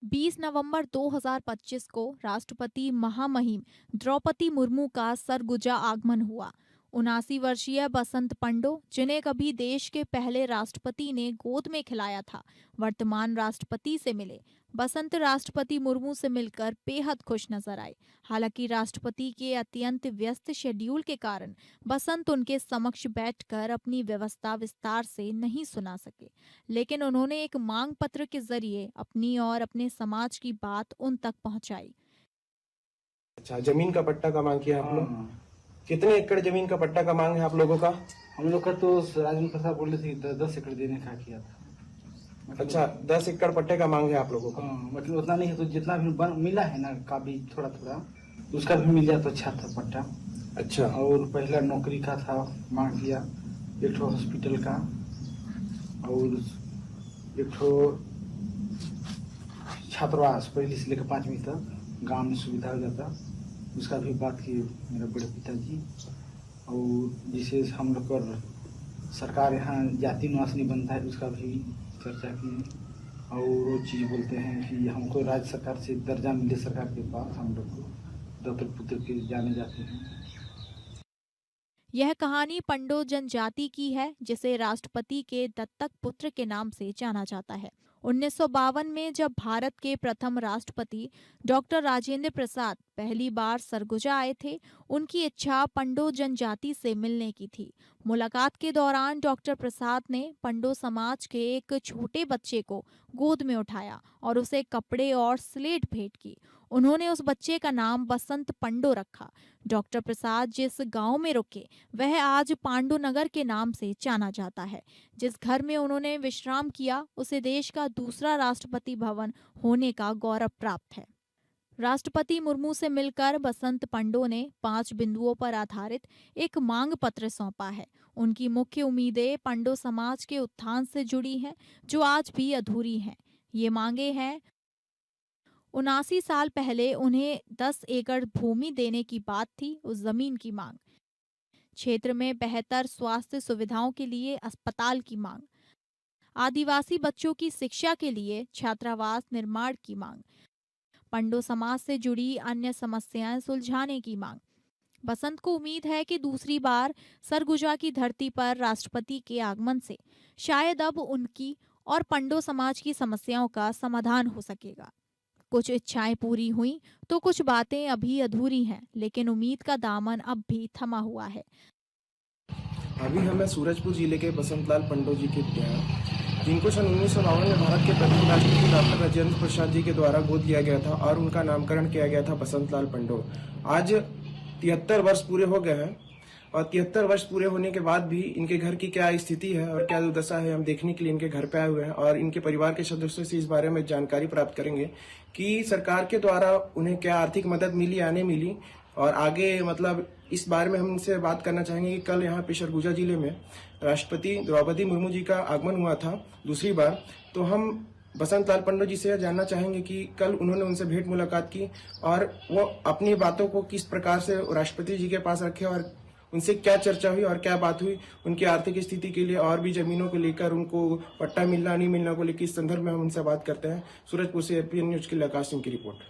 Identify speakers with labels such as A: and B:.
A: 20 नवंबर 2025 को राष्ट्रपति महामहिम द्रौपदी मुर्मू का सरगुजा आगमन हुआ। 79 वर्षीय बसंत पंडो, जिन्हें कभी देश के पहले राष्ट्रपति ने गोद में खिलाया था, वर्तमान राष्ट्रपति से मिले। बसंत राष्ट्रपति मुर्मू से मिलकर बेहद खुश नजर आए। हालांकि राष्ट्रपति के अत्यंत व्यस्त शेड्यूल के कारण बसंत उनके समक्ष बैठकर अपनी व्यवस्था विस्तार से नहीं सुना सके, लेकिन उन्होंने एक मांग पत्र के जरिए अपनी और अपने समाज की बात उन तक पहुंचाई।
B: अच्छा, जमीन का पट्टा का मांग किया आप लोग?
C: हाँ,
B: कितने एकड़ जमीन का पट्टा का मांग है आप लोगों का?
C: हम लोग का तो राजेंद्र प्रसाद बोले थे 10 एकड़ देने का किया था।
B: अच्छा, 10 एकड़ पट्टे का मांग है आप लोगों का?
C: हाँ, मतलब उतना नहीं है तो जितना भी मिला है ना, काफी थोड़ा थोड़ा उसका भी मिल जाए तो अच्छा था पट्टा।
B: अच्छा,
C: और पहला नौकरी का था, मांग किया एक ठो हॉस्पिटल का, और एक ठो छात्रावास पहली से लेकर 5वीं तक गांव में सुविधा हो जाता, उसका भी बात की मेरे बड़े पिताजी। और जिसे हम लोग का सरकार यहाँ जाति निवास नहीं बनता है, उसका भी चर्चा की। और वो चीज़ बोलते हैं कि हमको राज्य सरकार से दर्जा मिले, सरकार के पास हम लोग को दत्तक पुत्र के जाने जाते हैं।
A: यह कहानी पंडो जनजाति की है, जिसे राष्ट्रपति के दत्तक पुत्र के नाम से जाना जाता है। 1952 में जब भारत के प्रथम राष्ट्रपति डॉक्टर राजेंद्र प्रसाद पहली बार सरगुजा आए थे, उनकी इच्छा पंडो जनजाति से मिलने की थी। मुलाकात के दौरान डॉक्टर प्रसाद ने पंडो समाज के एक छोटे बच्चे को गोद में उठाया और उसे कपड़े और स्लेट भेंट की। उन्होंने उस बच्चे का नाम बसंत पंडो रखा। डॉक्टर प्रसाद जिस गांव में रुके, वह आज पांडुनगर के नाम से जाना जाता है। जिस घर में उन्होंने विश्राम किया, उसे देश का दूसरा राष्ट्रपति भवन होने का गौरव प्राप्त है। राष्ट्रपति मुर्मू से मिलकर बसंत पंडो ने 5 बिंदुओं पर आधारित एक मांग पत्र सौंपा है। उनकी मुख्य उम्मीदें पंडो समाज के उत्थान से जुड़ी हैं, जो आज भी अधूरी हैं। ये मांगे हैं: 79 साल पहले उन्हें 10 एकड़ भूमि देने की बात थी, उस जमीन की मांग। क्षेत्र में बेहतर स्वास्थ्य सुविधाओं के लिए अस्पताल की मांग। आदिवासी बच्चों की शिक्षा के लिए छात्रावास निर्माण की मांग। पंडो समाज से जुड़ी अन्य समस्याएं सुलझाने की मांग। बसंत को उम्मीद है कि दूसरी बार सरगुजा की धरती पर राष्ट्रपति के आगमन से शायद अब उनकी और पंडो समाज की समस्याओं का समाधान हो सकेगा। कुछ इच्छाएं पूरी हुई तो कुछ बातें अभी अधूरी हैं, लेकिन उम्मीद का दामन अब भी थमा हुआ है।
B: अभी हमें सूरजपुर जिले के बसंतलाल पंडो जी के हैं, जिनको सन 1952 में भारत के प्रथम राष्ट्रपति डॉक्टर राजेंद्र प्रसाद जी के द्वारा गोद लिया गया था और उनका नामकरण किया गया था बसंतलाल पंडो। आज 73 वर्ष पूरे हो गए हैं और 73 वर्ष पूरे होने के बाद भी इनके घर की क्या स्थिति है और क्या दुर्दशा है, हम देखने के लिए इनके घर पे आए हुए हैं और इनके परिवार के सदस्यों से इस बारे में जानकारी प्राप्त करेंगे कि सरकार के द्वारा उन्हें क्या आर्थिक मदद मिली या नहीं मिली। और आगे मतलब इस बारे में हम इनसे बात करना चाहेंगे कि कल यहाँ पे सरगुजा जिले में राष्ट्रपति द्रौपदी मुर्मू जी का आगमन हुआ था दूसरी बार, तो हम बसंतलाल पंडो जी से जानना चाहेंगे कि कल उन्होंने उनसे भेंट मुलाकात की और वो अपनी बातों को किस प्रकार से राष्ट्रपति जी के पास रखे और उनसे क्या चर्चा हुई और क्या बात हुई, उनकी आर्थिक स्थिति के लिए और भी जमीनों को लेकर, उनको पट्टा मिलना नहीं मिलना को लेकर, इस संदर्भ में हम उनसे बात करते हैं। सूरजपुर से एपीएन न्यूज के लिए आकाश सिंह की रिपोर्ट।